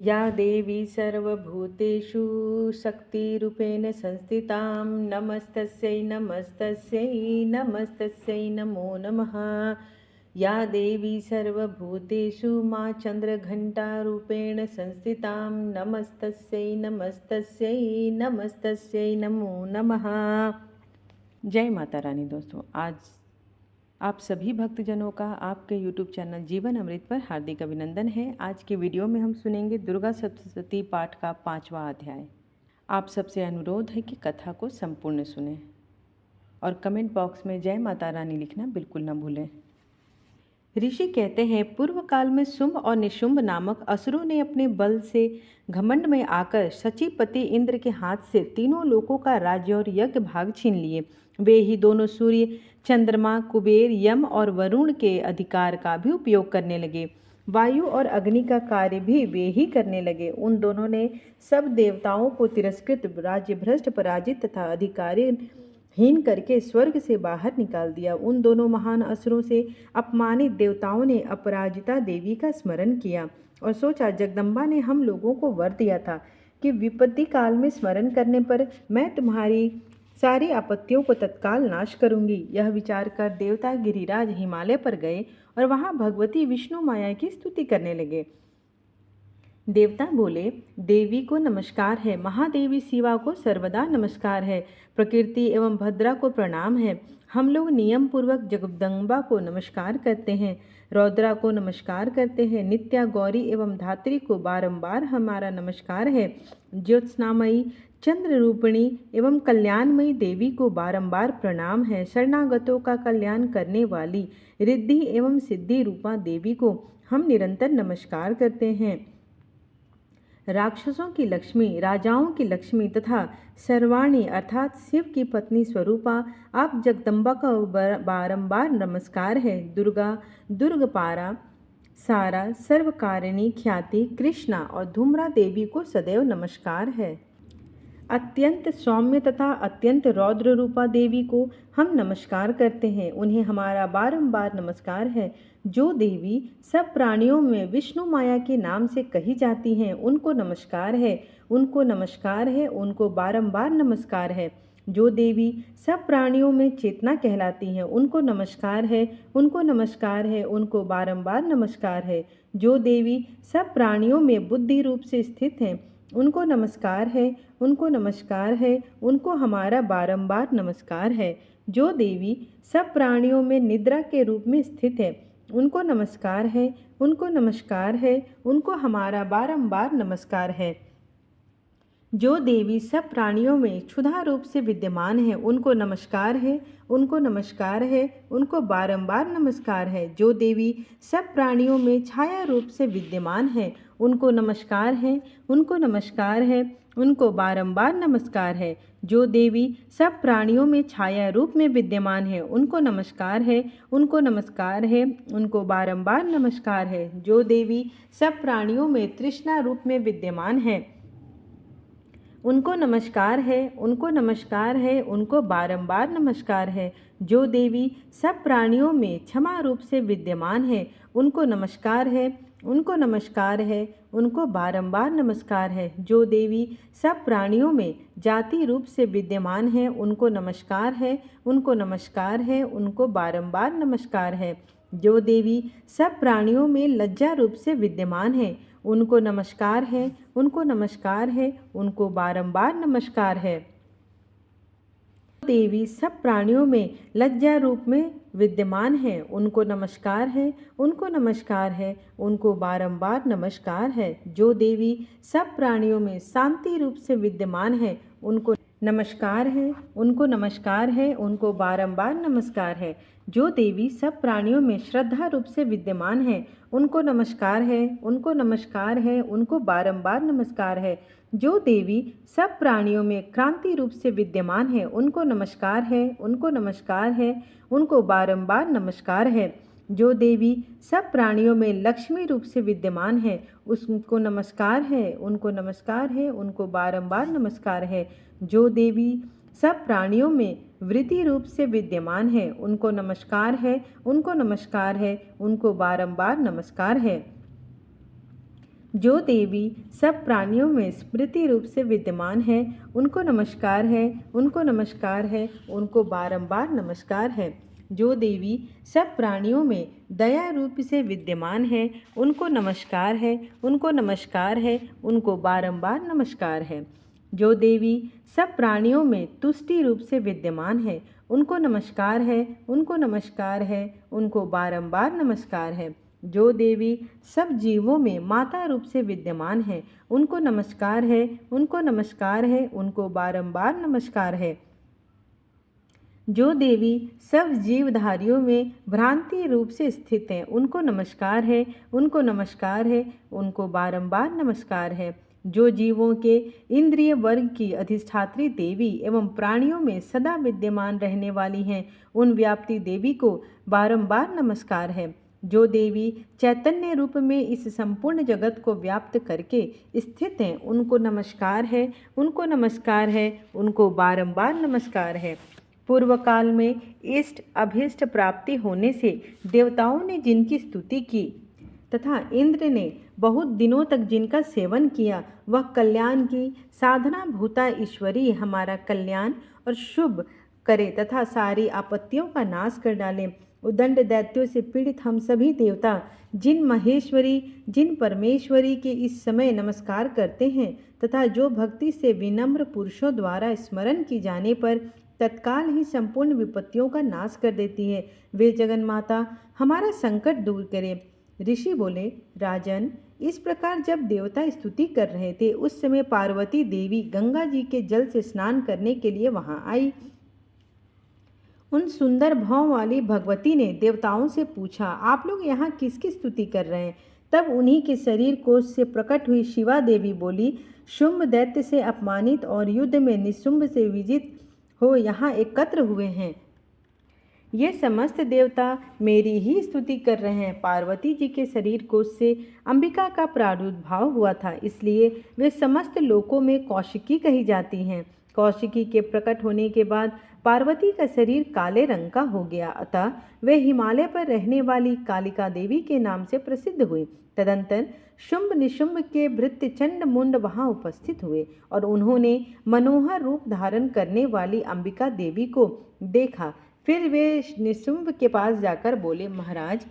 या देवी सर्वभूतेषु शक्तिरूपेण संस्थितां नमस्तस्यै नमस्तस्यै नमस्तस्यै नमो नमः। या देवी सर्वभूतेषु मां चन्द्रघण्टारूपेण संस्थितां नमस्तस्यै नमस्तस्यै नमस्तस्यै नमो नमः। जय माता रानी। दोस्तों, आज आप सभी भक्तजनों का आपके YouTube चैनल जीवन अमृत पर हार्दिक अभिनंदन है। आज के वीडियो में हम सुनेंगे दुर्गा सप्तशती पाठ का 5वां अध्याय। आप सबसे अनुरोध है कि कथा को संपूर्ण सुनें और कमेंट बॉक्स में जय माता रानी लिखना बिल्कुल न भूलें। ऋषि कहते हैं, पूर्व काल में शुंभ और निशुंभ नामक असुरों ने अपने बल से घमंड में आकर शचीपति इंद्र के हाथ से तीनों लोकों का राज्य और यज्ञ भाग छीन लिए। वे ही दोनों सूर्य, चंद्रमा, कुबेर, यम और वरुण के अधिकार का भी उपयोग करने लगे। वायु और अग्नि का कार्य भी वे ही करने लगे। उन दोनों ने सब देवताओं को तिरस्कृत, राज्य भ्रष्ट, पराजित तथा अधिकारी हीन करके स्वर्ग से बाहर निकाल दिया। उन दोनों महान असुरों से अपमानित देवताओं ने अपराजिता देवी का स्मरण किया और सोचा, जगदम्बा ने हम लोगों को वर दिया था कि विपत्ति काल में स्मरण करने पर मैं तुम्हारी सारी आपत्तियों को तत्काल नाश करूंगी। यह विचार कर देवता गिरिराज हिमालय पर गए और वहां भगवती विष्णु माया की स्तुति करने लगे। देवता बोले, देवी को नमस्कार है, महादेवी शिवा को सर्वदा नमस्कार है, प्रकृति एवं भद्रा को प्रणाम है। हम लोग नियम पूर्वक जगदम्बा को नमस्कार करते हैं, रौद्रा को नमस्कार करते हैं, नित्या, गौरी एवं धात्री को बारंबार हमारा नमस्कार है। ज्योत्स्नामयी, चंद्र रूपिणी एवं कल्याणमयी देवी को बारंबार प्रणाम है। शरणागतों का कल्याण करने वाली रिद्धि एवं सिद्धि रूपा देवी को हम निरंतर नमस्कार करते हैं। राक्षसों की लक्ष्मी, राजाओं की लक्ष्मी तथा सर्वाणी अर्थात शिव की पत्नी स्वरूपा आप जगदम्बा का बारंबार नमस्कार है। दुर्गा, दुर्गपारा, सारा, सर्वकारिणी ख्याति, कृष्णा और धूम्रा देवी को सदैव नमस्कार है। अत्यंत सौम्य तथा अत्यंत रौद्र रूपा देवी को हम नमस्कार करते हैं, उन्हें हमारा बारंबार नमस्कार है। जो देवी सब प्राणियों में विष्णु माया के नाम से कही जाती हैं, उनको नमस्कार है, उनको नमस्कार है, उनको बारंबार नमस्कार है। जो देवी सब प्राणियों में चेतना कहलाती हैं, उनको नमस्कार है, उनको नमस्कार है, उनको बारंबार नमस्कार है। जो देवी सब प्राणियों में बुद्धि रूप से स्थित हैं, उनको नमस्कार है, उनको नमस्कार है, उनको हमारा बारंबार नमस्कार है। जो देवी सब प्राणियों में निद्रा के रूप में स्थित है, उनको नमस्कार है, उनको नमस्कार है, उनको हमारा बारंबार नमस्कार है। जो देवी सब प्राणियों में क्षुधा रूप से विद्यमान है, उनको नमस्कार है, उनको नमस्कार है, उनको बारंबार नमस्कार है। जो देवी सब प्राणियों में छाया रूप से विद्यमान है, उनको नमस्कार है, उनको नमस्कार है, उनको बारंबार नमस्कार है। जो देवी सब प्राणियों में छाया रूप में विद्यमान है, उनको नमस्कार है, उनको नमस्कार है, उनको बारंबार नमस्कार है। जो देवी सब प्राणियों में तृष्णा रूप में विद्यमान है, उनको नमस्कार है, उनको नमस्कार है, उनको बारंबार नमस्कार है। जो देवी सब प्राणियों में क्षमा रूप से विद्यमान है, उनको नमस्कार है, उनको नमस्कार है, उनको बारंबार नमस्कार है। जो देवी सब प्राणियों में जाति रूप से विद्यमान है, उनको नमस्कार है, उनको नमस्कार है, उनको बारंबार नमस्कार है। जो देवी सब प्राणियों में लज्जा रूप से विद्यमान है, उनको नमस्कार है, उनको नमस्कार है, उनको बारंबार नमस्कार है। देवी सब प्राणियों में लज्जा रूप में विद्यमान है, उनको नमस्कार है, उनको नमस्कार है, उनको बारंबार नमस्कार है। जो देवी सब प्राणियों में शांति रूप से विद्यमान है, उनको नमस्कार है, उनको नमस्कार है, उनको बारंबार नमस्कार है। जो देवी सब प्राणियों में श्रद्धा रूप से विद्यमान है, उनको नमस्कार है, उनको नमस्कार है, उनको बारंबार नमस्कार है। जो देवी सब प्राणियों में क्रांति रूप से विद्यमान है, उनको नमस्कार है, उनको नमस्कार है, उनको बारंबार नमस्कार है। जो देवी सब प्राणियों में लक्ष्मी रूप से विद्यमान है, उसको नमस्कार है, उनको नमस्कार है, उनको बारंबार नमस्कार है। जो देवी सब प्राणियों में वृद्धि रूप से विद्यमान है, उनको नमस्कार है, उनको नमस्कार है, उनको बारंबार नमस्कार है। जो देवी सब प्राणियों में स्मृति रूप से विद्यमान है, उनको नमस्कार है, उनको नमस्कार है, उनको बारंबार नमस्कार है। जो देवी सब प्राणियों में दया रूप से विद्यमान है, उनको नमस्कार है, उनको नमस्कार है, उनको बारंबार नमस्कार है। जो देवी सब प्राणियों में तुष्टि रूप से विद्यमान है, उनको नमस्कार है, उनको नमस्कार है, उनको बारंबार नमस्कार है। जो देवी सब जीवों में माता रूप से विद्यमान है, उनको नमस्कार है, उनको नमस्कार है, उनको बारंबार नमस्कार है। जो देवी सब जीवधारियों में भ्रांति रूप से स्थित हैं, उनको नमस्कार है, उनको नमस्कार है, उनको बारंबार नमस्कार है। जो जीवों के इंद्रिय वर्ग की अधिष्ठात्री देवी एवं प्राणियों में सदा विद्यमान रहने वाली हैं, उन व्याप्ति देवी को बारंबार नमस्कार है। जो देवी चैतन्य रूप में इस संपूर्ण जगत को व्याप्त करके स्थित हैं, उनको नमस्कार है, उनको नमस्कार है, उनको बारंबार नमस्कार है। पूर्व काल में इष्ट अभीष्ट प्राप्ति होने से देवताओं ने जिनकी स्तुति की तथा इंद्र ने बहुत दिनों तक जिनका सेवन किया, वह कल्याण की साधना भूता ईश्वरी हमारा कल्याण और शुभ करे तथा सारी आपत्तियों का नाश कर डाले। उदंड दैत्यों से पीड़ित हम सभी देवता जिन महेश्वरी जिन परमेश्वरी के इस समय नमस्कार करते हैं तथा जो भक्ति से विनम्र पुरुषों द्वारा स्मरण की जाने पर तत्काल ही संपूर्ण विपत्तियों का नाश कर देती है, वे जगन माता हमारा संकट दूर करे। ऋषि बोले, राजन, इस प्रकार जब देवता स्तुति कर रहे थे, उस समय पार्वती देवी गंगा जी के जल से स्नान करने के लिए वहां आई। उन सुंदर भाव वाली भगवती ने देवताओं से पूछा, आप लोग यहाँ किसकी स्तुति कर रहे हैं? तब उन्हीं के शरीर कोश से प्रकट हुई शिवा देवी बोली, शुंभ दैत्य से अपमानित और युद्ध में निशुंभ से विजित हो यहाँ एकत्र हुए हैं। ये समस्त देवता मेरी ही स्तुति कर रहे हैं। पार्वती जी के शरीर कोश से अंबिका का प्रादुर्भाव हुआ था, इसलिए वे समस्त लोकों में कौशिकी कही जाती हैं। कौशिकी के प्रकट होने के बाद पार्वती का शरीर काले रंग का हो गया, अतः वे हिमालय पर रहने वाली कालिका देवी के नाम से प्रसिद्ध हुई। तदंतर शुंभ निशुंभ के भृत्य चंड मुंड वहां उपस्थित हुए और उन्होंने मनोहर रूप धारण करने वाली अंबिका देवी को देखा। फिर वे निशुंभ के पास जाकर बोले, महाराज,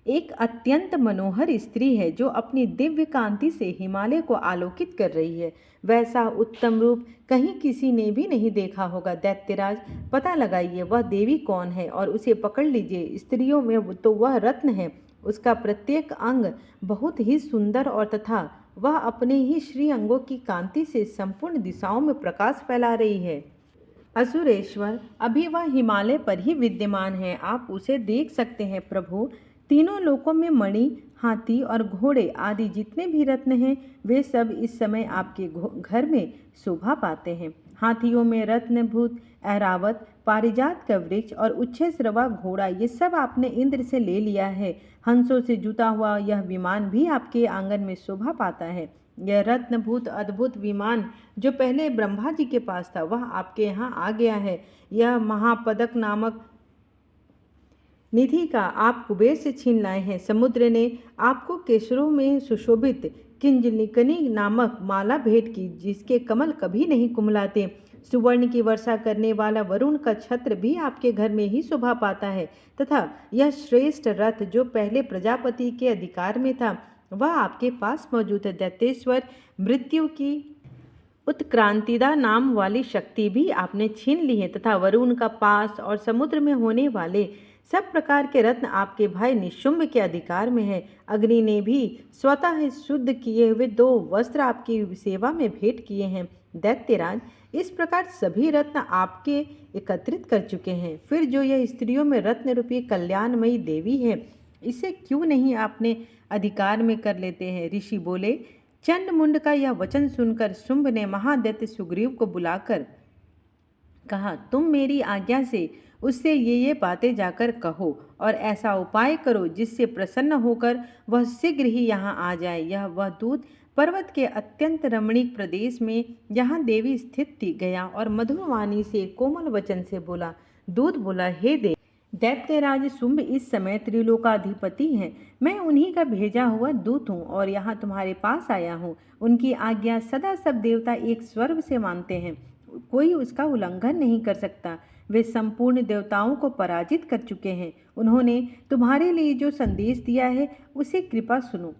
एक अत्यंत मनोहर स्त्री है जो अपनी दिव्य कांति से हिमालय को आलोकित कर रही है। वैसा उत्तम रूप कहीं किसी ने भी नहीं देखा होगा। दैत्यराज, पता लगाइए वह देवी कौन है और उसे पकड़ लीजिए। स्त्रियों में तो वह रत्न है, उसका प्रत्येक अंग बहुत ही सुंदर और तथा वह अपने ही श्री अंगों की कांति से संपूर्ण दिशाओं में प्रकाश फैला रही है। असुरेश्वर, अभी वह हिमालय पर ही विद्यमान है, आप उसे देख सकते हैं। प्रभु, तीनों लोकों में मणि, हाथी और घोड़े आदि जितने भी रत्न हैं, वे सब इस समय आपके घर में शोभा पाते हैं। हाथियों में रत्नभूत ऐरावत, पारिजात का वृक्ष और उच्छेश्रवा घोड़ा, ये सब आपने इंद्र से ले लिया है। हंसों से जुता हुआ यह विमान भी आपके आंगन में शोभा पाता है। यह रत्नभूत अद्भुत विमान जो पहले ब्रह्मा जी के पास था, वह आपके यहाँ आ गया है। यह महापदक नामक निधि का आप कुबेर से छीन लाए हैं। समुद्र ने आपको केसरों में सुशोभित किंजलिकनी नामक माला भेंट की, जिसके कमल कभी नहीं कुमलाते। सुवर्ण की वर्षा करने वाला वरुण का छत्र भी आपके घर में ही शोभा पाता है तथा यह श्रेष्ठ रथ जो पहले प्रजापति के अधिकार में था, वह आपके पास मौजूद है। दैत्येश्वर, मृत्यु की उत्क्रांतिदा नाम वाली शक्ति भी आपने छीन ली है तथा वरुण का पास और समुद्र में होने वाले सब प्रकार के रत्न आपके भाई निशुंभ के अधिकार में है। अग्नि ने भी स्वतः शुद्ध किए हुए 2 वस्त्र आपकी सेवा में भेंट किए हैं। दैत्यराज, इस प्रकार सभी रत्न आपके एकत्रित कर चुके हैं। फिर जो यह स्त्रियों में रत्न रूपी कल्याणमयी देवी है, इसे क्यों नहीं आपने अधिकार में कर लेते हैं? ऋषि बोले, चंड मुंड का यह वचन सुनकर शुंभ ने महादैत्य सुग्रीव को बुलाकर कहा, तुम मेरी आज्ञा से उससे ये बातें जाकर कहो और ऐसा उपाय करो जिससे प्रसन्न होकर वह शीघ्र ही यहाँ आ जाए। यह वह दूत पर्वत के अत्यंत रमणीक प्रदेश में जहाँ देवी स्थित थी गया और मधुर वाणी से कोमल वचन से बोला। दूत बोला, हे देव, दैत्यराज शुंभ इस समय त्रिलोकाधिपति हैं। मैं उन्हीं का भेजा हुआ दूत हूँ और यहाँ तुम्हारे पास आया हूँ। उनकी आज्ञा सदा सब देवता एक स्वर से मानते हैं, कोई उसका उल्लंघन नहीं कर सकता। वे संपूर्ण देवताओं को पराजित कर चुके हैं। उन्होंने तुम्हारे लिए जो संदेश दिया है उसे कृपा सुनो।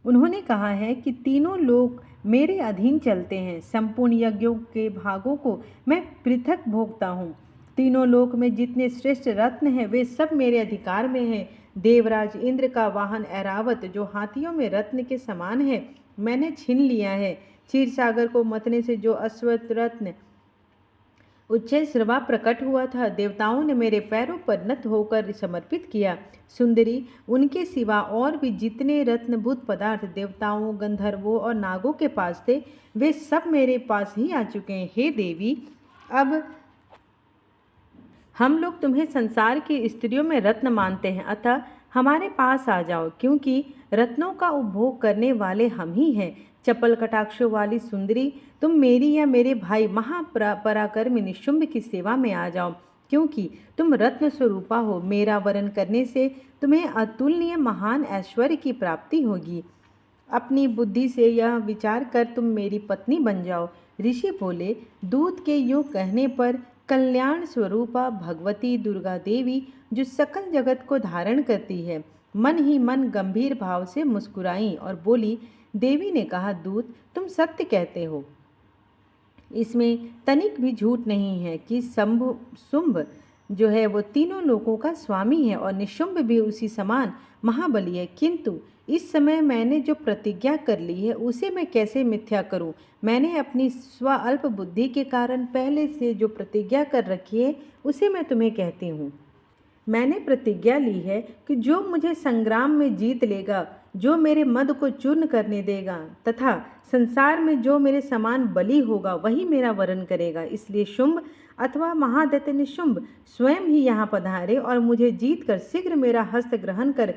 उन्होंने कहा है कि तीनों लोग मेरे अधीन चलते हैं। संपूर्ण यज्ञों के भागों को मैं पृथक भोगता हूँ। तीनों लोक में जितने श्रेष्ठ रत्न हैं वे सब मेरे अधिकार में हैं। देवराज इंद्र का वाहन ऐरावत, जो हाथियों में रत्न के समान है, मैंने छीन लिया है। क्षीर सागर को मतने से जो अश्वत्थ रत्न उच्चय श्रवा प्रकट हुआ था, देवताओं ने मेरे पैरों पर नत होकर समर्पित किया। सुंदरी, उनके सिवा और भी जितने रत्नभूत पदार्थ देवताओं, गंधर्वों और नागों के पास थे, वे सब मेरे पास ही आ चुके हैं। हे देवी, अब हम लोग तुम्हें संसार की स्त्रियों में रत्न मानते हैं, अतः हमारे पास आ जाओ, क्योंकि रत्नों का उपभोग करने वाले हम ही हैं। चपल कटाक्षों वाली सुंदरी, तुम मेरी या मेरे भाई महापराक्रमी निशुंभ की सेवा में आ जाओ, क्योंकि तुम रत्न स्वरूपा हो। मेरा वरण करने से तुम्हें अतुलनीय महान ऐश्वर्य की प्राप्ति होगी। अपनी बुद्धि से यह विचार कर तुम मेरी पत्नी बन जाओ। ऋषि बोले, दूत के यूँ कहने पर कल्याण स्वरूपा भगवती दुर्गा देवी, जो सकल जगत को धारण करती है, मन ही मन गंभीर भाव से मुस्कुराई और बोली। देवी ने कहा, दूत, तुम सत्य कहते हो। इसमें तनिक भी झूठ नहीं है कि शुंभ जो है वो तीनों लोकों का स्वामी है और निशुंभ भी उसी समान महाबली है। किंतु इस समय मैंने जो प्रतिज्ञा कर ली है उसे मैं कैसे मिथ्या करूं? मैंने अपनी स्वअल्प बुद्धि के कारण पहले से जो प्रतिज्ञा कर रखी है उसे मैं तुम्हें कहती हूँ। मैंने प्रतिज्ञा ली है कि जो मुझे संग्राम में जीत लेगा, जो मेरे मद को चूर्ण करने देगा तथा संसार में जो मेरे समान बली होगा, वही मेरा वरण करेगा। इसलिए शुंभ अथवा महादैत्य निशुंभ स्वयं ही यहाँ पधारे और मुझे जीत कर शीघ्र मेरा हस्त ग्रहण कर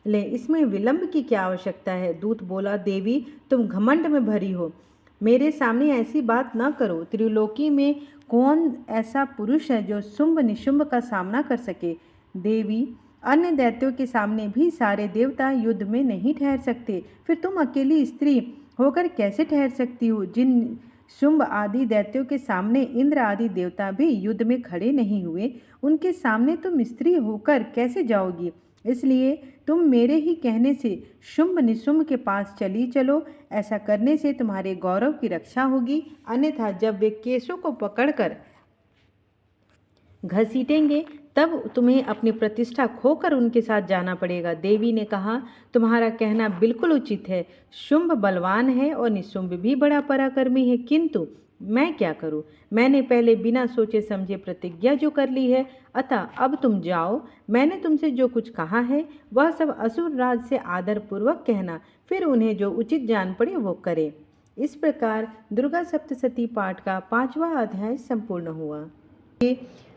ले। इसमें विलंब की क्या आवश्यकता है? दूत बोला, देवी, तुम घमंड में भरी हो, मेरे सामने ऐसी बात न करो। त्रिलोकी में कौन ऐसा पुरुष है जो शुंभ निशुंभ का सामना कर सके? देवी, अन्य दैत्यों के सामने भी सारे देवता युद्ध में नहीं ठहर सकते, फिर तुम अकेली स्त्री होकर कैसे ठहर सकती हो? जिन शुंभ आदि दैत्यों के सामने इंद्र आदि देवता भी युद्ध में खड़े नहीं हुए, उनके सामने तुम स्त्री होकर कैसे जाओगी? इसलिए तुम मेरे ही कहने से शुंभ निशुंभ के पास चली चलो। ऐसा करने से तुम्हारे गौरव की रक्षा होगी, अन्यथा जब वे केशों को पकड़कर घसीटेंगे तब तुम्हें अपनी प्रतिष्ठा खोकर उनके साथ जाना पड़ेगा। देवी ने कहा, तुम्हारा कहना बिल्कुल उचित है। शुंभ बलवान है और निशुंभ भी बड़ा पराक्रमी है, किंतु मैं क्या करूं? मैंने पहले बिना सोचे समझे प्रतिज्ञा जो कर ली है, अतः अब तुम जाओ। मैंने तुमसे जो कुछ कहा है वह सब असुर राज से आदरपूर्वक कहना, फिर उन्हें जो उचित जान पड़े वो करे। इस प्रकार दुर्गा सप्तशती पाठ का 5वां अध्याय संपूर्ण हुआ।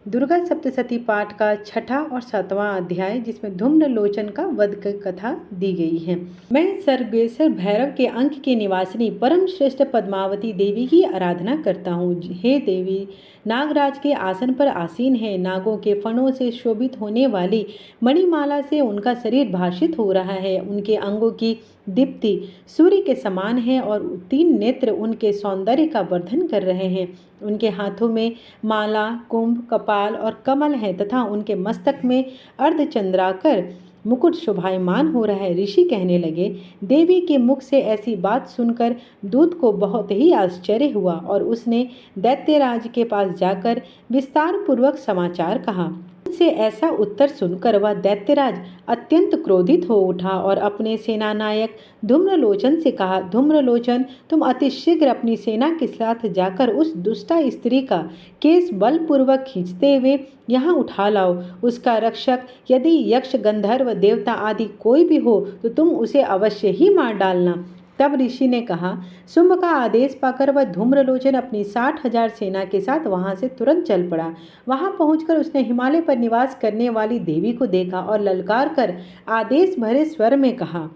दुर्गा सप्तशती पाठ का 6ठा और 7वां अध्याय, जिसमें धूम्रलोचन का वध की कथा दी गई है। मैं सर्वेश्वर भैरव के अंक के निवासिनी परम श्रेष्ठ पद्मावती देवी की आराधना करता हूँ। हे देवी, नागराज के आसन पर आसीन है। नागों के फणों से शोभित होने वाली मणिमाला से उनका शरीर भाषित हो रहा है। उनके अंगों की दीप्ति सूर्य के समान है और 3 नेत्र उनके सौंदर्य का वर्धन कर रहे हैं। उनके हाथों में माला, कुंभ, कपाल और कमल है तथा उनके मस्तक में अर्धचंद्राकर मुकुट शोभायमान हो रहा है। ऋषि कहने लगे, देवी के मुख से ऐसी बात सुनकर दूत को बहुत ही आश्चर्य हुआ और उसने दैत्यराज के पास जाकर विस्तार पूर्वक समाचार कहा। से ऐसा उत्तर सुनकर वह दैत्यराज अत्यंत क्रोधित हो उठा और अपने सेनानायक धूम्रलोचन से कहा, धूम्रलोचन, तुम अति शीघ्र अपनी सेना के साथ जाकर उस दुष्टा स्त्री का केस बलपूर्वक खींचते हुए यहाँ उठा लाओ। उसका रक्षक यदि यक्ष, गंधर्व, देवता आदि कोई भी हो तो तुम उसे अवश्य ही मार डालना। तब ऋषि ने कहा, शुंभ का आदेश पाकर वह धूम्रलोचन अपनी 60,000 सेना के साथ वहां से तुरंत चल पड़ा। वहां पहुंचकर उसने हिमालय पर निवास करने वाली देवी को देखा और ललकार कर आदेश भरे स्वर में कहा,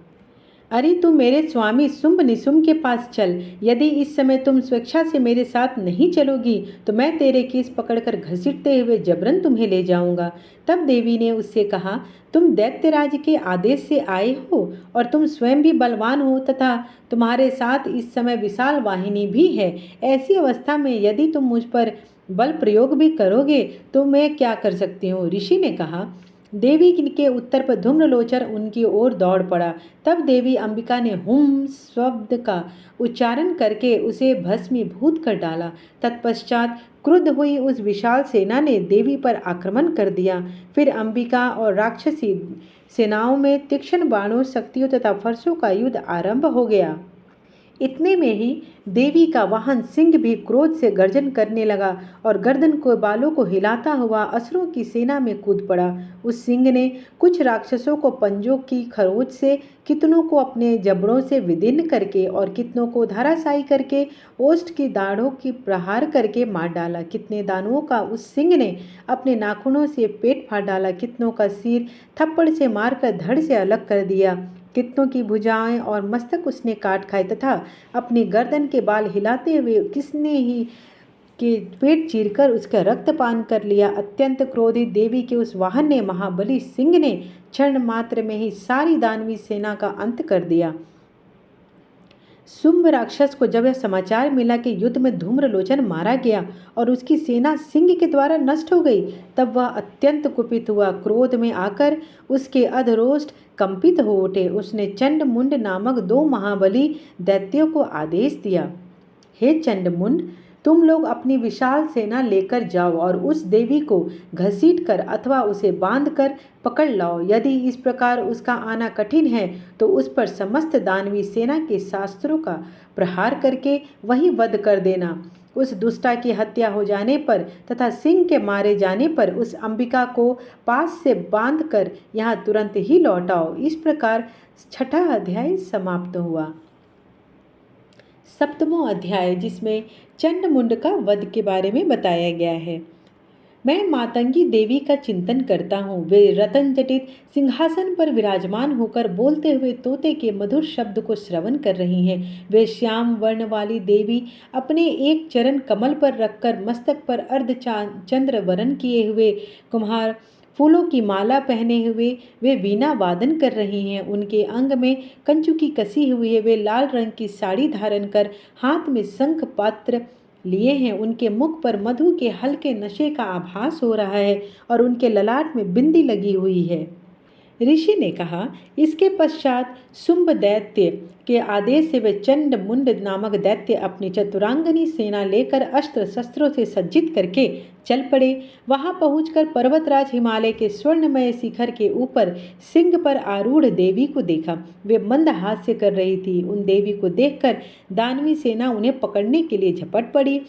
अरे तू मेरे स्वामी शुंभ निशुंभ के पास चल। यदि इस समय तुम स्वेच्छा से मेरे साथ नहीं चलोगी तो मैं तेरे केस पकड़कर घसीटते हुए जबरन तुम्हें ले जाऊंगा। तब देवी ने उससे कहा, तुम दैत्यराज के आदेश से आए हो और तुम स्वयं भी बलवान हो तथा तुम्हारे साथ इस समय विशाल वाहिनी भी है। ऐसी अवस्था में यदि तुम मुझ पर बल प्रयोग भी करोगे तो मैं क्या कर सकती हूँ। ऋषि ने कहा। देवी के उत्तर पर धूम्रलोचन उनकी ओर दौड़ पड़ा। तब देवी अंबिका ने हुम शब्द का उच्चारण करके उसे भस्मीभूत कर डाला। तत्पश्चात क्रुद्ध हुई उस विशाल सेना ने देवी पर आक्रमण कर दिया। फिर अंबिका और राक्षसी सेनाओं में तीक्ष्ण बाणों, शक्तियों तथा फरसों का युद्ध आरंभ हो गया। इतने में ही देवी का वाहन सिंह भी क्रोध से गर्जन करने लगा और गर्दन को बालों को हिलाता हुआ असुरों की सेना में कूद पड़ा। उस सिंह ने कुछ राक्षसों को पंजों की खरोच से, कितनों को अपने जबड़ों से विदीर्ण करके और कितनों को धराशायी करके ओष्ठ की दाढ़ों की प्रहार करके मार डाला। कितने दानवों का उस सिंह ने अपने नाखूनों से पेट फाड़ डाला। कितनों का सिर थप्पड़ से मारकर धड़ से अलग कर दिया। कितनों की भुजाएं और मस्तक उसने काट खाए तथा अपनी गर्दन के बाल हिलाते हुए किसने ही के पेट चीरकर उसका रक्तपान कर लिया। अत्यंत क्रोधित देवी के उस वाहन ने, महाबली सिंह ने क्षण मात्र में ही सारी दानवी सेना का अंत कर दिया। शुंभ राक्षस को जब यह समाचार मिला कि युद्ध में धूम्रलोचन मारा गया और उसकी सेना सिंह के द्वारा नष्ट हो गई, तब वह अत्यंत कुपित हुआ। क्रोध में आकर उसके अधरोष्ठ कंपित हो उठे। उसने चंडमुंड नामक 2 महाबली दैत्यों को आदेश दिया, हे चंडमुंड, तुम लोग अपनी विशाल सेना लेकर जाओ और उस देवी को घसीट कर अथवा उसे बांध कर पकड़ लाओ। यदि इस प्रकार उसका आना कठिन है तो उस पर समस्त दानवी सेना के शास्त्रों का प्रहार करके वही वध कर देना। उस दुष्टा की हत्या हो जाने पर तथा सिंह के मारे जाने पर उस अंबिका को पास से बांध कर यहाँ तुरंत ही लौटाओ। इस प्रकार 6ठा अध्याय समाप्त हुआ। 7वां अध्याय, जिसमें चंडमुंड का वध के बारे में बताया गया है। मैं मातंगी देवी का चिंतन करता हूँ। वे रतन जटित सिंहासन पर विराजमान होकर बोलते हुए तोते के मधुर शब्द को श्रवण कर रही हैं। वे श्याम वर्ण वाली देवी अपने एक चरण कमल पर रखकर मस्तक पर अर्ध चंद्र वरण किए हुए कुम्हार फूलों की माला पहने हुए वे वीणा वादन कर रही हैं। उनके अंग में कंचुकी कसी हुई है। वे लाल रंग की साड़ी धारण कर हाथ में शंख पात्र लिए हैं। उनके मुख पर मधु के हल्के नशे का आभास हो रहा है और उनके ललाट में बिंदी लगी हुई है। ऋषि ने कहा, इसके पश्चात शुंभ दैत्य के आदेश से वे चंडमुंड नामक दैत्य अपनी चतुरांगनी सेना लेकर अस्त्र शस्त्रों से सज्जित करके चल पड़े। वहां पहुंचकर पर्वतराज हिमालय के स्वर्णमय शिखर के ऊपर सिंह पर आरूढ़ देवी को देखा। वे मंद हास्य कर रही थी। उन देवी को देखकर दानवी सेना उन्हें पकड़ने के लिए झपट पड़ी।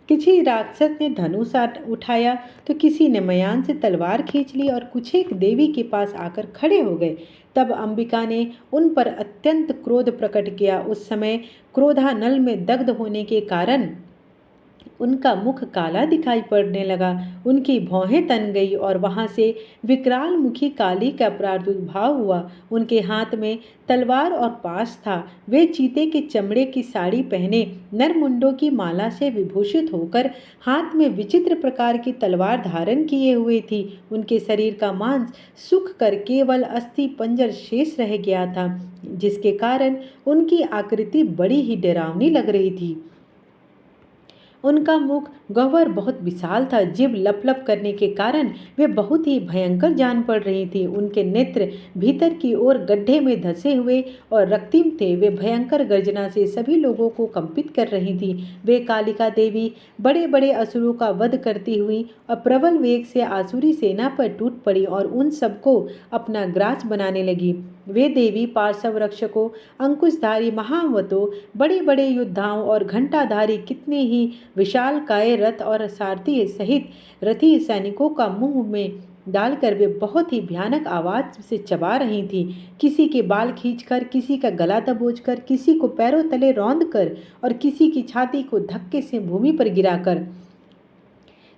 किसी राक्षस ने धनुष उठाया तो किसी ने मयान से तलवार खींच ली और कुछ एक देवी के पास आकर खड़े हो गए। तब अंबिका ने उन पर अत्यंत क्रोध प्रकट किया। उस समय क्रोधानल में दग्ध होने के कारण उनका मुख काला दिखाई पड़ने लगा। उनकी भौहें तन गई और वहां से विकराल मुखी काली का प्रादुर्भाव हुआ। उनके हाथ में तलवार और पाश था। वे चीते के चमड़े की साड़ी पहने नरमुंडों की माला से विभूषित होकर हाथ में विचित्र प्रकार की तलवार धारण किए हुए थी। उनके शरीर का मांस सूख कर केवल अस्थि पंजर शेष रह गया था, जिसके कारण उनकी आकृति बड़ी ही डरावनी लग रही थी। उनका मुख गह्वर बहुत विशाल था। जीभ लप लप करने के कारण वे बहुत ही भयंकर जान पड़ रही थी। उनके नेत्र भीतर की ओर गड्ढे में धंसे हुए और रक्तिम थे। वे भयंकर गर्जना से सभी लोगों को कंपित कर रही थी। वे कालिका देवी बड़े बड़े असुरों का वध करती हुई और प्रबल वेग से आसुरी सेना पर टूट पड़ी और उन सबको अपना ग्रास बनाने लगी। वे देवी पार्श्व रक्षकों, अंकुशधारी महावतों, बड़े बड़े योद्धाओं और घंटाधारी कितने ही विशाल काय रथ और सारथी सहित रथी सैनिकों का मुंह में डालकर वे बहुत ही भयानक आवाज से चबा रही थीं। किसी के बाल खींचकर, किसी का गला दबोचकर, किसी को पैरों तले रौंद कर और किसी की छाती को धक्के से भूमि पर गिराकर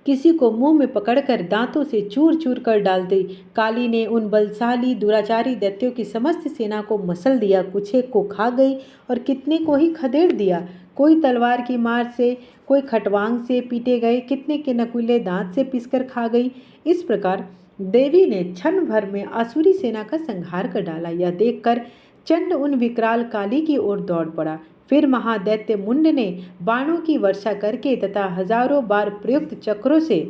किसी को मुंह में पकड़कर दांतों से चूर चूर कर डाल दी। काली ने उन बलशाली दुराचारी दैत्यों की समस्त सेना को मसल दिया, कुछ एक को खा गई और कितने को ही खदेड़ दिया। कोई तलवार की मार से, कोई खटवांग से पीटे गए, कितने के नकुले दांत से पीसकर खा गई। इस प्रकार देवी ने क्षण भर में आसुरी सेना का संहार कर डाला। यह देखकर चंड उन विकराल काली की ओर दौड़ पड़ा। फिर महादैत्य मुंड ने बाणों की वर्षा करके तथा हजारों बार प्रयुक्त चक्रों से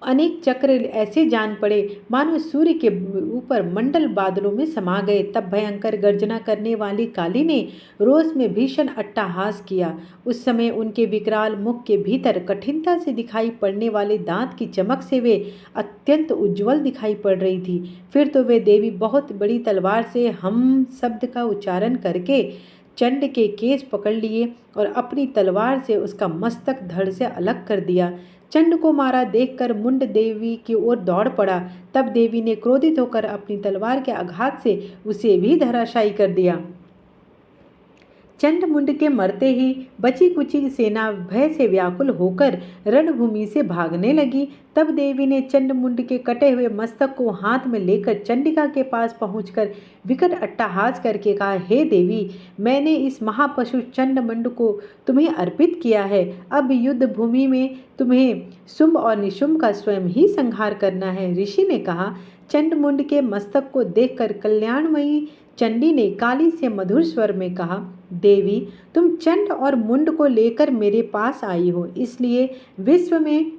अनेक चक्र ऐसे जान पड़े मानो सूर्य के ऊपर मंडल बादलों में समा गए। तब भयंकर गर्जना करने वाली काली ने रोष में भीषण अट्टहास किया। उस समय उनके विकराल मुख के भीतर कठिनता से दिखाई पड़ने वाले दांत की चमक से वे अत्यंत उज्ज्वल दिखाई पड़ रही थी। फिर तो वे देवी बहुत बड़ी तलवार से हम शब्द का उच्चारण करके चंड के केस पकड़ लिए और अपनी तलवार से उसका मस्तक धड़ से अलग कर दिया। चंड को मारा देखकर मुंड देवी की ओर दौड़ पड़ा। तब देवी ने क्रोधित होकर अपनी तलवार के आघात से उसे भी धराशायी कर दिया। चंड मुंड के मरते ही बची कुची सेना भय से व्याकुल होकर रणभूमि से भागने लगी। तब देवी ने चंड मुंड के कटे हुए मस्तक को हाथ में लेकर चंडिका के पास पहुंचकर विकट अट्टहास करके कहा, हे देवी, मैंने इस महापशु चंड मुंड को तुम्हें अर्पित किया है। अब युद्ध भूमि में तुम्हें शुंभ और निशुंभ का स्वयं ही संहार करना है। ऋषि ने कहा। चंड मुंड के मस्तक को देखकर कल्याणमयी चंडी ने काली से मधुर स्वर में कहा, देवी, तुम चंड और मुंड को लेकर मेरे पास आई हो, इसलिए विश्व में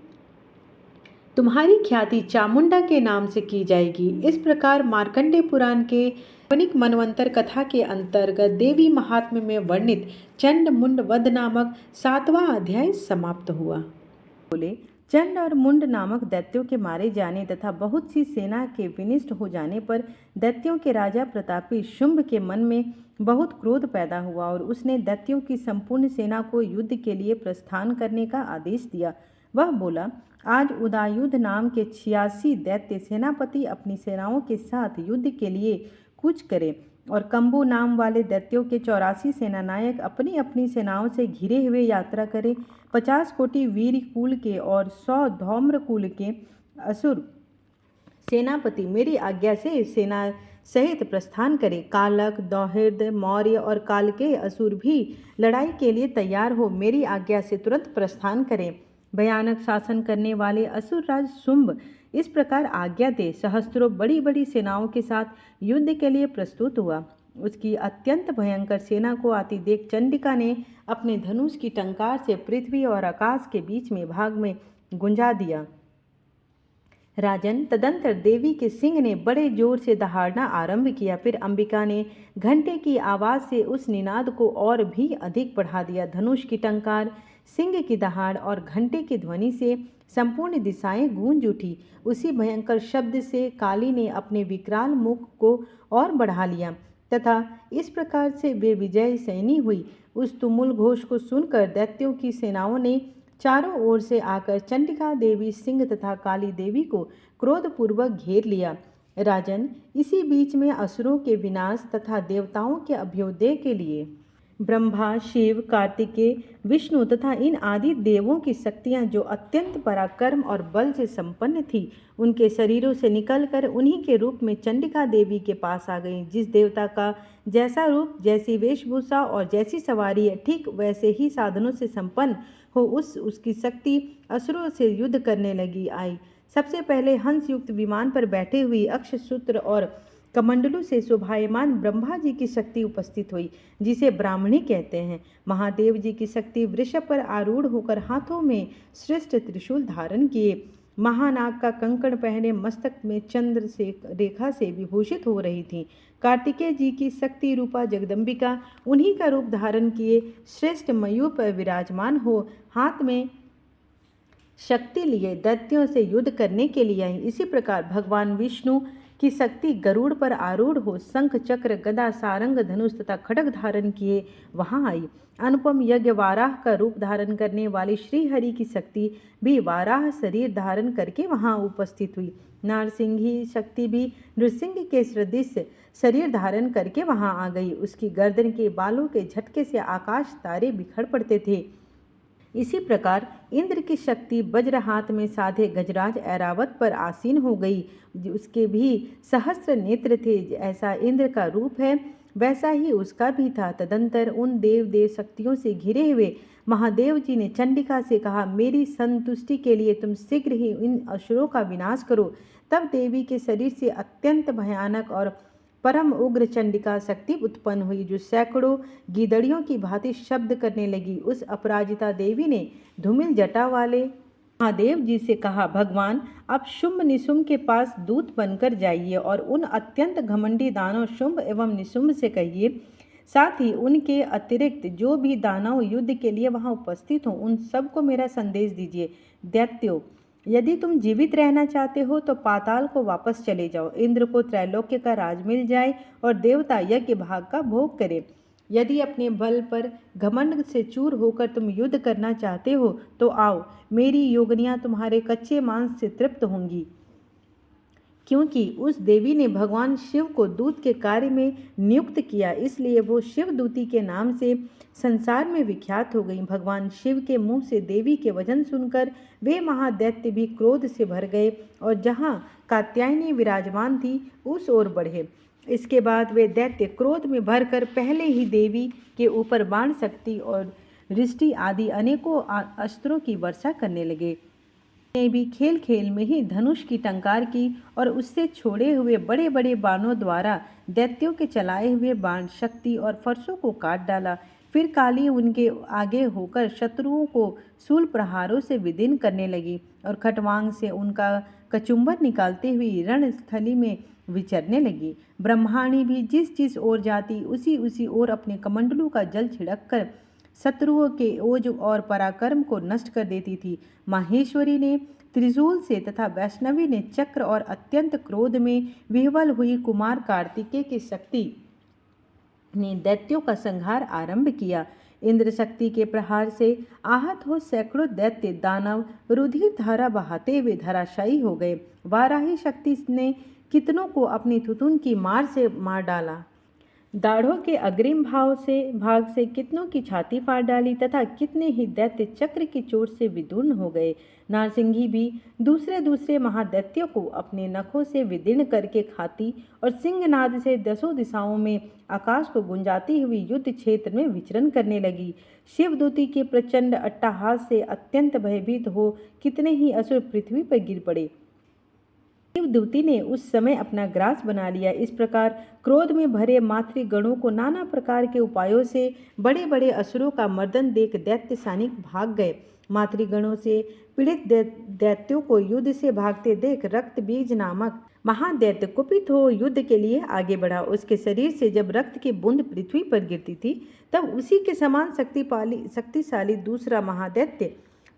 तुम्हारी ख्याति चामुंडा के नाम से की जाएगी। इस प्रकार मार्कंडे पुराण के काल्पनिक मनवंतर कथा के अंतर्गत देवी महात्म्य में वर्णित चंड मुंड वध नामक 7वां अध्याय समाप्त हुआ। बोले, चंड और मुंड नामक दैत्यों के मारे जाने तथा बहुत सी सेना के विनिष्ट हो जाने पर दैत्यों के राजा प्रतापी शुंभ के मन में बहुत क्रोध पैदा हुआ और उसने दैत्यों की संपूर्ण सेना को युद्ध के लिए प्रस्थान करने का आदेश दिया। वह बोला, आज उदायुध नाम के 86 दैत्य सेनापति अपनी सेनाओं के साथ युद्ध के लिए कूच करें और कंबू नाम वाले दैत्यों के 84 सेनानायक अपनी अपनी सेनाओं से घिरे हुए यात्रा करें। 50 कोटि वीर कुल के और 100 धौम्र कुल के असुर सेनापति मेरी आज्ञा से सेना सहित प्रस्थान करें। कालक, दौहिर्द, मौर्य और काल के असुर भी लड़ाई के लिए तैयार हो मेरी आज्ञा से तुरंत प्रस्थान करें। भयानक शासन करने वाले असुर राज शुंभ इस प्रकार आज्ञा दे सहस्त्रों बड़ी बड़ी सेनाओं के साथ युद्ध के लिए प्रस्तुत हुआ। उसकी अत्यंत भयंकर सेना को आती देख चंडिका ने अपने धनुष की टंकार से पृथ्वी और आकाश के बीच में भाग में गुंजा दिया। राजन, तदंतर देवी के सिंह ने बड़े जोर से दहाड़ना आरंभ किया। फिर अंबिका ने घंटे की आवाज़ से उस निनाद को और भी अधिक बढ़ा दिया। धनुष की टंकार, सिंह की दहाड़ और घंटे की ध्वनि से संपूर्ण दिशाएं गूंज उठी। उसी भयंकर शब्द से काली ने अपने विकराल मुख को और बढ़ा लिया तथा इस प्रकार से वे विजय सैनी हुई। उस तुमुल घोष को सुनकर दैत्यों की सेनाओं ने चारों ओर से आकर चंडिका देवी, सिंह तथा काली देवी को क्रोधपूर्वक घेर लिया। राजन, इसी बीच में असुरों के विनाश तथा देवताओं के अभ्युदय के लिए ब्रह्मा, शिव, कार्तिकेय, विष्णु तथा इन आदि देवों की शक्तियां जो अत्यंत पराक्रम और बल से संपन्न थी, उनके शरीरों से निकलकर उन्हीं के रूप में चंडिका देवी के पास आ गईं। जिस देवता का जैसा रूप, जैसी वेशभूषा और जैसी सवारी है, ठीक वैसे ही साधनों से संपन्न हो उसकी शक्ति असुरों से युद्ध करने लगी आई। सबसे पहले हंस युक्त विमान पर बैठे हुई अक्षसूत्र और कमंडलू से शोभायमान ब्रह्मा जी की शक्ति उपस्थित हुई, जिसे ब्राह्मणी कहते हैं। महादेव जी की शक्ति वृषभ पर आरूढ़ होकर हाथों में श्रेष्ठ त्रिशूल धारण किए, महानाग का कंकण पहने मस्तक में चंद्र से रेखा से विभूषित हो रही थी। कार्तिकेय जी की शक्ति रूपा जगदम्बिका उन्हीं का रूप धारण किए श्रेष्ठ मयूर पर विराजमान हो हाथ में शक्ति लिए दैत्यों से युद्ध करने के लिए आई। इसी प्रकार भगवान विष्णु की शक्ति गरुड़ पर आरूढ़ हो शंख, चक्र, गदा, सारंग, धनुष तथा खड्ग धारण किए वहां आई। अनुपम यज्ञ वाराह का रूप धारण करने वाली श्रीहरि की शक्ति भी वाराह शरीर धारण करके वहां उपस्थित हुई। नारसिंही शक्ति भी नृसिंह के सदृश शरीर धारण करके वहां आ गई। उसकी गर्दन के बालों के झटके से आकाश तारे बिखर पड़ते थे। इसी प्रकार इंद्र की शक्ति वज्र हाथ में साधे गजराज ऐरावत पर आसीन हो गई। उसके भी सहस्त्र नेत्र थे। ऐसा इंद्र का रूप है वैसा ही उसका भी था। तदंतर उन देव शक्तियों से घिरे हुए महादेव जी ने चंडिका से कहा, मेरी संतुष्टि के लिए तुम शीघ्र ही इन असुरों का विनाश करो। तब देवी के शरीर से अत्यंत भयानक और परम उग्र चंडिका शक्ति उत्पन्न हुई, जो सैकड़ों गीदड़ियों की भांति शब्द करने लगी। उस अपराजिता देवी ने धूमिल जटा वाले महादेव जी से कहा, भगवान आप शुंभ निशुंभ के पास दूत बनकर जाइए और उन अत्यंत घमंडी दानव शुंभ एवं निशुंभ से कहिए, साथ ही उनके अतिरिक्त जो भी दानव युद्ध के लिए वहां उपस्थित हों उन सबको मेरा संदेश दीजिए। दैत्यों, यदि तुम जीवित रहना चाहते हो तो पाताल को वापस चले जाओ। इंद्र को त्रैलोक्य का राज मिल जाए और देवता यज्ञ भाग का भोग करे। यदि अपने बल पर घमंड से चूर होकर तुम युद्ध करना चाहते हो तो आओ, मेरी योगिनियां तुम्हारे कच्चे मांस से तृप्त होंगी। क्योंकि उस देवी ने भगवान शिव को दूत के कार्य में नियुक्त किया, इसलिए वो शिवदूती के नाम से संसार में विख्यात हो गई। भगवान शिव के मुंह से देवी के वचन सुनकर वे महादैत्य भी क्रोध से भर गए और जहाँ कात्यायनी विराजमान थी उस ओर बढ़े। इसके बाद वे दैत्य क्रोध में भरकर पहले ही देवी के ऊपर बाण शक्ति और रिष्टि आदि अनेकों अस्त्रों की वर्षा करने लगे। ने भी खेल खेल में ही धनुष की टंकार की और उससे छोड़े हुए बड़े बड़े बाणों द्वारा दैत्यों के चलाए हुए बाण शक्ति और फरसों को काट डाला। फिर काली उनके आगे होकर शत्रुओं को शूल प्रहारों से विदीर्ण करने लगी और खटवांग से उनका कचुम्बर निकालते हुए रणस्थली में विचरने लगी। ब्रह्माणी भी जिस जिस ओर जाती उसी उसी ओर अपने कमंडलों का जल छिड़क कर शत्रुओं के ओज और पराक्रम को नष्ट कर देती थी। माहेश्वरी ने त्रिशूल से तथा वैष्णवी ने चक्र और अत्यंत क्रोध में विह्वल हुई कुमार कार्तिकेय की शक्ति ने दैत्यों का संहार आरंभ किया। इंद्र शक्ति के प्रहार से आहत हो सैकड़ों दैत्य दानव रुधिर धारा बहाते हुए धराशायी हो गए। वाराही शक्ति ने कितनों को अपनी थुतुन की मार से मार डाला, दाढ़ों के अग्रिम भाग से कितनों की छाती फाड़ डाली तथा कितने ही दैत्य चक्र की चोट से विदूर्ण हो गए। नारसिंही भी दूसरे महादैत्यों को अपने नखों से विदीर्ण करके खाती और सिंहनाद से दसों दिशाओं में आकाश को गुंजाती हुई युद्ध क्षेत्र में विचरण करने लगी। शिवदूती के प्रचंड अट्टहास से अत्यंत भयभीत हो कितने ही असुर पृथ्वी पर गिर पड़े। शिवदूती ने उस समय अपना ग्रास बना लिया। इस प्रकार क्रोध में भरे मातृगणों को नाना प्रकार के उपायों से बड़े बड़े असुरों का मर्दन देख दैत्य सैनिक भाग गए। मातृगणों से पीड़ित दैत्यों को युद्ध से भागते देख रक्त बीज नामक महादैत्य कुपित हो युद्ध के लिए आगे बढ़ा। उसके शरीर से जब रक्त की बूंद पृथ्वी पर गिरती थी तब उसी के समान शक्तिशाली दूसरा महादैत्य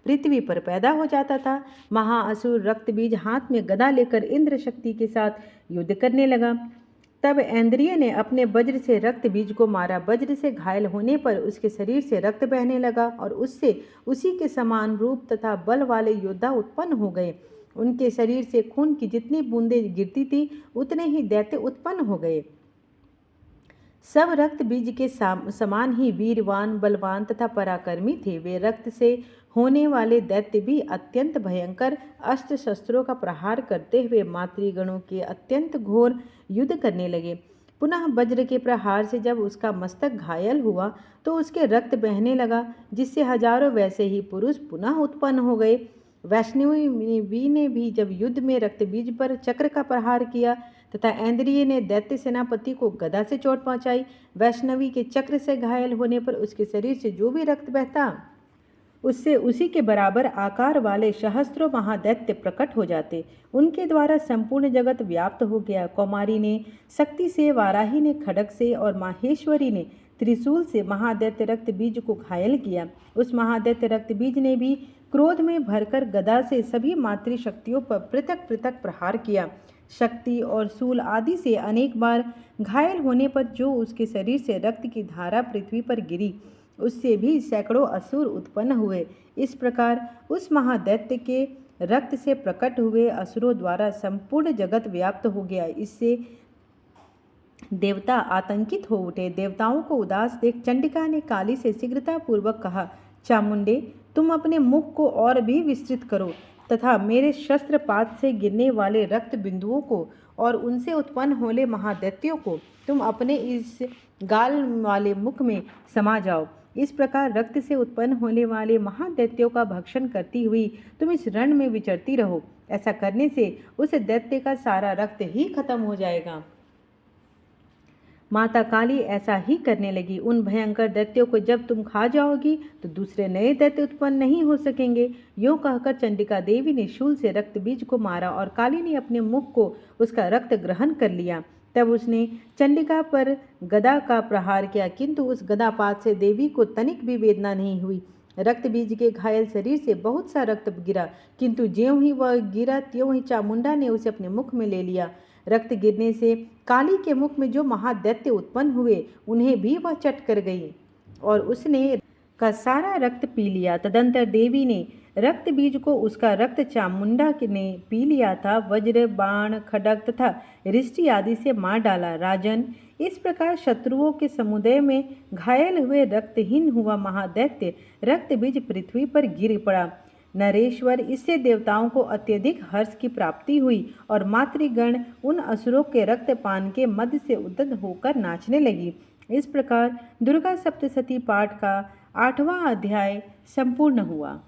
पृथ्वी पर पैदा हो जाता था। महाअसुर रक्तबीज हाथ में गदा लेकर इंद्र शक्ति के साथ युद्ध करने लगा। तब ऐन्द्रिय ने अपने वज्र से रक्त बीज को मारा। वज्र से घायल होने पर उसके शरीर से रक्त बहने लगा और उससे उसी के समान रूप तथा बल वाले योद्धा उत्पन्न हो गए। उनके शरीर से खून की जितनी बूंदें गिरती थी उतने ही दैत्य उत्पन्न हो गए। सब रक्त बीज के समान ही वीरवान, बलवान तथा पराक्रमी थे। वे रक्त से होने वाले दैत्य भी अत्यंत भयंकर अस्त्र शस्त्रों का प्रहार करते हुए मातृगणों के अत्यंत घोर युद्ध करने लगे। पुनः वज्र के प्रहार से जब उसका मस्तक घायल हुआ तो उसके रक्त बहने लगा, जिससे हजारों वैसे ही पुरुष पुनः उत्पन्न हो गए। वैष्णवी ने भी जब युद्ध में रक्तबीज पर चक्र का प्रहार किया तथा ऐन्द्रिय ने दैत्य सेनापति को गदा से चोट पहुंचाई। वैष्णवी के चक्र से घायल होने पर उसके शरीर से जो भी रक्त बहता उससे उसी के बराबर आकार वाले सहस्त्रों महादैत्य प्रकट हो जाते। उनके द्वारा संपूर्ण जगत व्याप्त हो गया। कौमारी ने शक्ति से, वाराही ने खड्ग से और माहेश्वरी ने त्रिशूल से महादैत्य रक्त बीज को घायल किया। उस महादैत्य रक्त बीज ने भी क्रोध में भरकर गदा से सभी मातृशक्तियों पर पृथक पृथक प्रहार किया। शक्ति और शूल आदि से अनेक बार घायल होने पर जो उसके शरीर से रक्त की धारा पृथ्वी पर गिरी उससे भी सैकड़ों असुर उत्पन्न हुए। इस प्रकार उस महादैत्य के रक्त से प्रकट हुए असुरों द्वारा संपूर्ण जगत व्याप्त हो गया। इससे देवता आतंकित हो उठे। देवताओं को उदास देख चंडिका ने काली से शीघ्रतापूर्वक कहा, चामुंडे तुम अपने मुख को और भी विस्तृत करो तथा मेरे शस्त्रपात से गिरने वाले रक्त बिंदुओं को और उनसे उत्पन्न होने महादैत्यों को तुम अपने इस गाल वाले मुख में समा जाओ। इस प्रकार रक्त से उत्पन्न होने वाले महादैत्यों का भक्षण करती हुई तुम इस रण में विचरती रहो। ऐसा करने से उस दैत्य का सारा रक्त ही खत्म हो जाएगा। माता काली ऐसा ही करने लगी। उन भयंकर दैत्यों को जब तुम खा जाओगी तो दूसरे नए दैत्य उत्पन्न नहीं हो सकेंगे। यूँ कहकर चंडिका देवी ने शूल से रक्त बीज को मारा और काली ने अपने मुख को उसका रक्त ग्रहण कर लिया। तब उसने चंडिका पर गदा का प्रहार किया, किंतु उस गदापात से देवी को तनिक भी वेदना नहीं हुई। रक्त बीज के घायल शरीर से बहुत सा रक्त गिरा, किंतु ज्यों ही वह गिरा त्यों ही चामुंडा ने उसे अपने मुख में ले लिया। रक्त गिरने से काली के मुख में जो महादैत्य उत्पन्न हुए उन्हें भी वह चट कर गई और उसने का सारा रक्त पी लिया। तदंतर देवी ने रक्त बीज को उसका रक्त चामुंडा ने पी लिया था वज्र बाण खड्ग तथा रिष्टि आदि से मार डाला। राजन, इस प्रकार शत्रुओं के समुदाय में घायल हुए रक्तहीन हुआ महादैत्य रक्त बीज पृथ्वी पर गिर पड़ा। नरेश्वर, इससे देवताओं को अत्यधिक हर्ष की प्राप्ति हुई और मातृगण उन असुरों के रक्तपान के मध्य से उद्यत होकर नाचने लगी। इस प्रकार दुर्गा सप्तशती पाठ का 8वां अध्याय संपूर्ण हुआ।